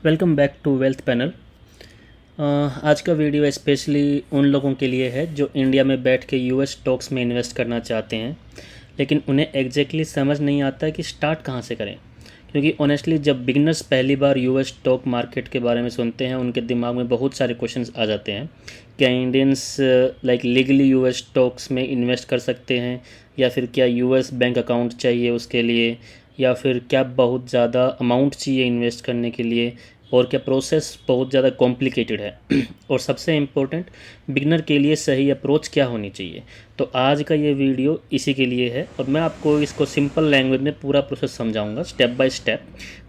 Welcome back to Wealth Panel. आज का video specially उन लोगों के लिए है जो इंडिया में बैठ के यूएस स्टॉक्स में इन्वेस्ट करना चाहते हैं, लेकिन उन्हें एग्जैक्टली समझ नहीं आता है कि स्टार्ट कहाँ से करें। क्योंकि ऑनेस्टली जब बिगनर्स पहली बार यूएस स्टॉक मार्केट के बारे में सुनते हैं, उनके दिमाग में बहुत सारे क्वेश्चंस आ जाते हैं। क्या Indians like legally US stocks में इन्वेस्ट कर सकते हैं, या फिर क्या यूएस बैंक अकाउंट चाहिए उसके लिए, या फिर क्या बहुत ज़्यादा अमाउंट चाहिए इन्वेस्ट करने के लिए, और क्या प्रोसेस बहुत ज़्यादा कॉम्प्लिकेटेड है और सबसे इम्पोर्टेंट, बिगनर के लिए सही अप्रोच क्या होनी चाहिए। तो आज का ये वीडियो इसी के लिए है और मैं आपको इसको सिंपल लैंग्वेज में पूरा प्रोसेस समझाऊंगा स्टेप बाय स्टेप,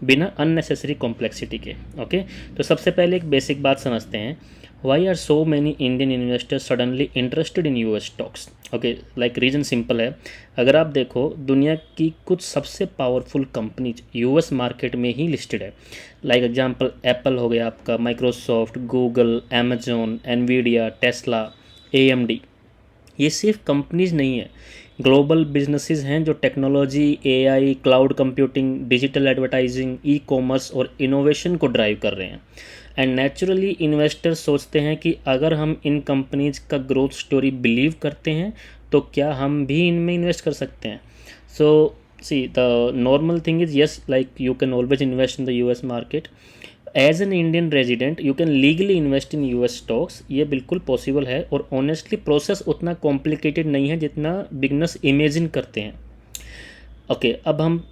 बिना अननेसेसरी कॉम्प्लेक्सिटी के। ओके, तो सबसे पहले एक बेसिक बात समझते हैं। Why are so many Indian investors suddenly interested in US stocks? Okay, like reason simple है। अगर आप देखो, दुनिया की कुछ सबसे पावरफुल कंपनीज यूएस मार्केट में ही लिस्टेड है। लाइक एग्जांपल एप्पल हो गया आपका, Microsoft, Google, Amazon, Nvidia, Tesla, AMD. ये सिर्फ कंपनीज नहीं है, ग्लोबल बिजनेसेस हैं जो technology, AI, cloud computing, digital advertising, e commerce और इनोवेशन को ड्राइव कर रहे हैं। एंड नेचुरली इन्वेस्टर्स सोचते हैं कि अगर हम इन कंपनीज का ग्रोथ स्टोरी बिलीव करते हैं तो क्या हम भी इनमें इन्वेस्ट कर सकते हैं। So see the normal thing is yes, like you can always invest in the US market. As an Indian resident you can legally invest in US stocks, ये बिल्कुल पॉसिबल है और ऑनेस्टली प्रोसेस उतना complicated नहीं है जितना beginners imagine करते हैं। ओके, अब हम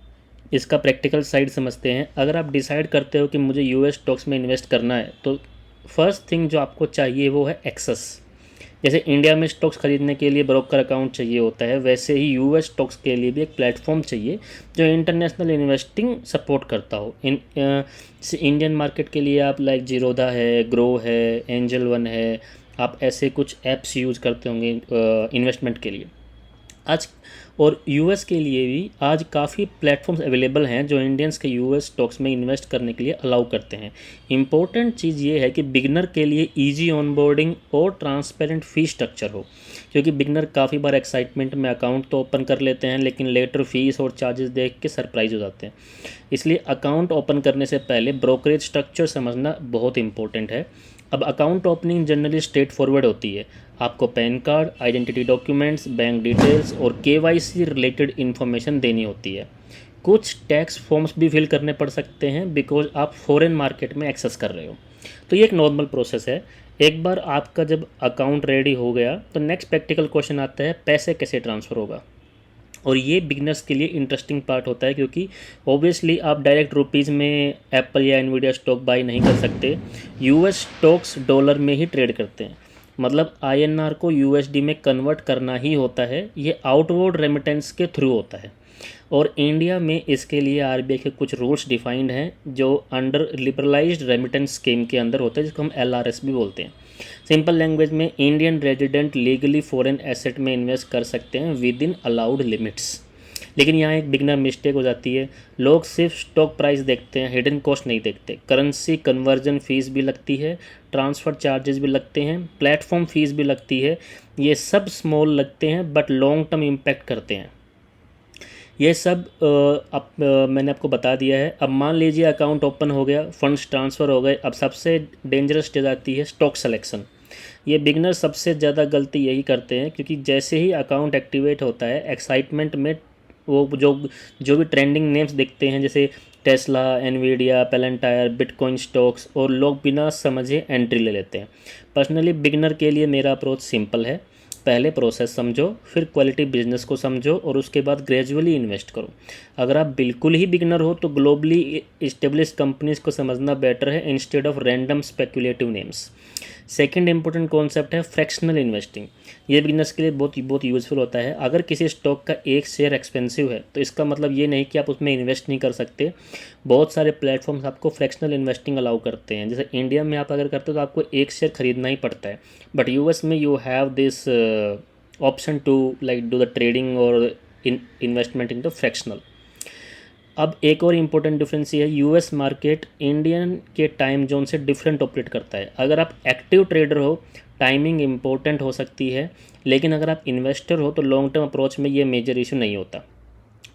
इसका प्रैक्टिकल साइड समझते हैं। अगर आप डिसाइड करते हो कि मुझे यूएस स्टॉक्स में इन्वेस्ट करना है, तो फर्स्ट थिंग जो आपको चाहिए वो है एक्सेस। जैसे इंडिया में स्टॉक्स खरीदने के लिए ब्रोकर अकाउंट चाहिए होता है, वैसे ही यूएस स्टॉक्स के लिए भी एक प्लेटफॉर्म चाहिए जो इंटरनेशनल इन्वेस्टिंग सपोर्ट करता हो। इंडियन मार्केट के लिए आप लाइक जीरोधा है, ग्रो है, एंजल वन है, आप ऐसे कुछ ऐप्स यूज़ करते होंगे इन्वेस्टमेंट के लिए आज। और यूएस के लिए भी आज काफ़ी प्लेटफॉर्म्स अवेलेबल हैं जो इंडियंस के यूएस स्टॉक्स में इन्वेस्ट करने के लिए अलाउ करते हैं। इंपॉर्टेंट चीज़ ये है कि बिगनर के लिए इजी ऑनबोर्डिंग और ट्रांसपेरेंट फ़ी स्ट्रक्चर हो, क्योंकि बिगनर काफ़ी बार एक्साइटमेंट में अकाउंट तो ओपन कर लेते हैं, लेकिन लेटर फीस और चार्जेस देख के सरप्राइज हो जाते हैं। इसलिए अकाउंट ओपन करने से पहले ब्रोकरेज स्ट्रक्चर समझना बहुत इंपॉर्टेंट है। अब account opening generally straight forward होती है। आपको pan card, identity documents, bank details और केवाईसी रिलेटेड इन्फॉर्मेशन देनी होती है। कुछ टैक्स फॉर्म्स भी फिल करने पड़ सकते हैं बिकॉज आप फॉरेन मार्केट में एक्सेस कर रहे हो। तो ये एक नॉर्मल प्रोसेस है। एक बार आपका जब अकाउंट रेडी हो गया तो नेक्स्ट प्रैक्टिकल क्वेश्चन आता है, पैसे कैसे ट्रांसफ़र होगा। और ये बिगनर्स के लिए इंटरेस्टिंग पार्ट होता है, क्योंकि ऑब्वियसली आप डायरेक्ट रुपीज़ में एप्पल या एनवीडिया स्टॉक बाई नहीं कर सकते। यूएस स्टॉक्स डॉलर में ही ट्रेड करते हैं, मतलब आईएनआर को यूएसडी में कन्वर्ट करना ही होता है। ये आउटवर्ड रेमिटेंस के थ्रू होता है और इंडिया में इसके लिए आरबीआई के कुछ रूल्स डिफाइंड हैं जो अंडर लिबरलाइज्ड रेमिटेंस स्कीम के अंदर होते हैं, जिसको हम एलआरएस भी बोलते हैं। सिंपल लैंग्वेज में, Indian resident legally foreign asset में इन्वेस्ट कर सकते हैं विद इन अलाउड लिमिट्स। लेकिन यहाँ एक बिगनर मिस्टेक हो जाती है। लोग सिर्फ स्टॉक प्राइस देखते हैं, हिडन कॉस्ट नहीं देखते। करेंसी कन्वर्जन फ़ीस भी लगती है, ट्रांसफ़र चार्जेस भी लगते हैं, प्लेटफॉर्म फ़ीस भी लगती है। ये सब स्मॉल लगते हैं बट लॉन्ग टर्म इम्पैक्ट करते हैं। ये सब अब मैंने आपको बता दिया है। अब मान लीजिए अकाउंट ओपन हो गया, फंड्स ट्रांसफ़र हो गए। अब सबसे डेंजरस स्टेज आती है स्टॉक सिलेक्शन। ये बिगनर सबसे ज़्यादा गलती यही करते हैं, क्योंकि जैसे ही अकाउंट एक्टिवेट होता है, एक्साइटमेंट में वो जो भी ट्रेंडिंग नेम्स दिखते हैं, जैसे टेस्ला, एनवीडिया, पेलेंटायर, बिटकॉइन स्टॉक्स, और लोग बिना समझे एंट्री ले लेते हैं। पर्सनली बिगनर के लिए मेरा अप्रोच सिंपल है। पहले प्रोसेस समझो, फिर क्वालिटी बिजनेस को समझो और उसके बाद ग्रेजुअली इन्वेस्ट करो। अगर आप बिल्कुल ही बिगनर हो तो ग्लोबली इस्टेब्लिश कंपनीज को समझना बेटर है instead of random speculative names. Second important concept है फ्रैक्शनल इन्वेस्टिंग। ये बिजनेस के लिए बहुत बहुत यूज़फुल होता है। अगर किसी स्टॉक का एक शेयर एक्सपेंसिव है तो इसका मतलब ये नहीं कि आप उसमें इन्वेस्ट नहीं कर सकते। बहुत सारे प्लेटफॉर्म्स आपको फ्रैक्शनल इन्वेस्टिंग अलाउ करते हैं। जैसे इंडिया में आप अगर करते हो तो आपको एक शेयर खरीदना ही पड़ता है, बट यूएस में you have this option to like do the trading और इन्वेस्टमेंट इन द फ्रैक्शनल। अब एक और इम्पोर्टेंट डिफरेंस ये है, यूएस मार्केट इंडियन के टाइम जोन से डिफरेंट ऑपरेट करता है। अगर आप एक्टिव ट्रेडर हो, टाइमिंग इम्पोर्टेंट हो सकती है, लेकिन अगर आप इन्वेस्टर हो तो लॉन्ग टर्म अप्रोच में ये मेजर इशू नहीं होता।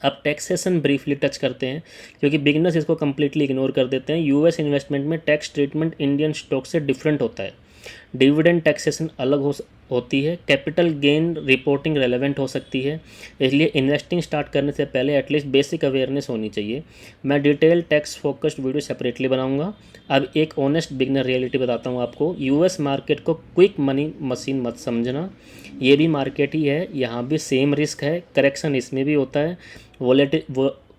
अब टैक्सेशन ब्रीफली टच करते हैं, क्योंकि बिगिनर्स इसको कम्प्लीटली इग्नोर कर देते हैं। यूएस इन्वेस्टमेंट में टैक्स ट्रीटमेंट इंडियन स्टॉक से डिफरेंट होता है। डिविडेंड टैक्सेशन अलग होती है। कैपिटल गेन रिपोर्टिंग रेलेवेंट हो सकती है, इसलिए इन्वेस्टिंग स्टार्ट करने से पहले एटलीस्ट बेसिक अवेयरनेस होनी चाहिए। मैं detail tax focused video separately बनाऊंगा। अब एक ऑनेस्ट बिगनर रियलिटी बताता हूँ आपको। यूएस मार्केट को क्विक मनी मशीन मत समझना, ये भी मार्केट ही है, यहाँ भी सेम रिस्क है, करेक्शन इसमें भी होता है,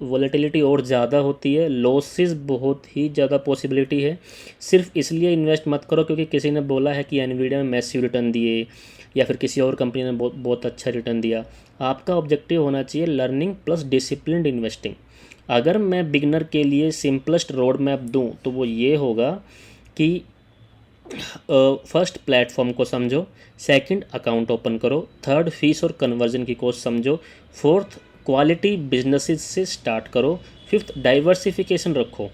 वोलेटिलिटी और ज़्यादा होती है, लॉसेस बहुत ही ज़्यादा पॉसिबिलिटी है। सिर्फ इसलिए इन्वेस्ट मत करो क्योंकि किसी ने बोला है कि एनवीडिया में मैसिव रिटर्न दिए या फिर किसी और कंपनी ने बहुत बहुत अच्छा रिटर्न दिया। आपका ऑब्जेक्टिव होना चाहिए लर्निंग प्लस डिसिप्लिन्ड इन्वेस्टिंग। अगर मैं बिगनर के लिए सिंपलेस्ट रोड मैप दूँ तो वो ये होगा कि फर्स्ट प्लेटफॉर्म को समझो, सेकंड अकाउंट ओपन करो, थर्ड फीस और कन्वर्जन की कॉस्ट समझो, फोर्थ क्वालिटी बिजनेसेस से स्टार्ट करो, फिफ्थ डाइवर्सिफिकेशन रखो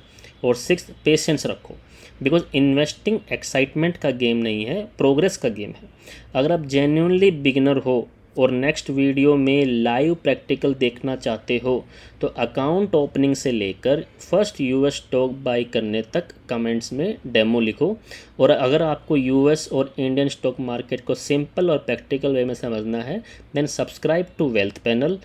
और सिक्स्थ पेशेंस रखो। बिकॉज इन्वेस्टिंग एक्साइटमेंट का गेम नहीं है, प्रोग्रेस का गेम है। अगर आप जेन्युइनली बिगिनर हो और नेक्स्ट वीडियो में लाइव प्रैक्टिकल देखना चाहते हो तो अकाउंट ओपनिंग से लेकर फर्स्ट यूएस स्टॉक बाई करने तक कमेंट्स में डेमो लिखो। और अगर आपको यूएस और इंडियन स्टॉक मार्केट को सिंपल और प्रैक्टिकल वे में समझना है then subscribe to Wealth Panel.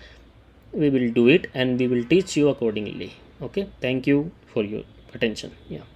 We will do it and we will teach you accordingly. Okay, thank you for your attention. Yeah.